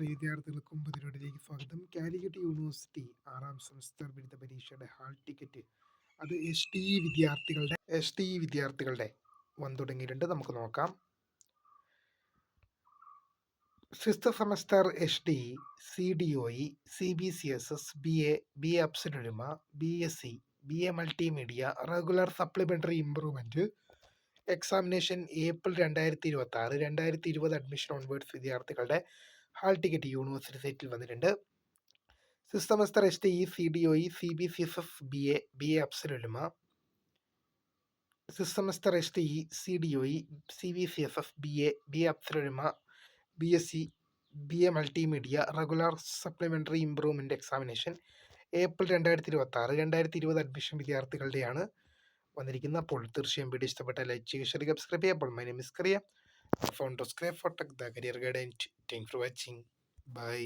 പ്രിയ വിദ്യാർത്ഥികൾക്കും പുതിയൊരിലേക്ക് സ്വാഗതം. Calicut university 6ാം semester ബിരുദ പരീക്ഷയുടെ ഹാൾ ടിക്കറ്റ് അത് എസ് ടി വിദ്യാർത്ഥികളുടെ വന്നു തുടങ്ങിയിട്ടുണ്ട്. നമുക്ക് നോക്കാം. Fifth semester HD, CDOE, CBCSS, BA, BA അബ്സലുമ, BSc, BA multimedia, regular supplementary improvement examination April 2026 2020 admission onwards വിദ്യാർത്ഥികളുടെ ഹാൾ ടിക്കറ്റ് യൂണിവേഴ്സിറ്റി സൈറ്റിൽ വന്നിട്ടുണ്ട്. Six semester HDE, CDOE, CBCSS, BA അബ്സലുമ, six semester HDE, CDOE, CBCSS, BA അബ്സലുമ, BSc, BA multimedia, regular supplementary improvement examination April 2026 2020 admission വിദ്യാർത്ഥികളുടെയാണ് വന്നിരിക്കുന്നത്. അപ്പോൾ തീർച്ചയായും വീഡിയോ ഇഷ്ടപ്പെട്ട ലൈക്ക് ചെയ്യുക, ഷെയർ ചെയ്യുക, സബ്സ്ക്രൈബ് ചെയ്യുക. അപ്പോൾ my name is Kariya, founder of scribe for tech, the career guide. And thanks for watching. By.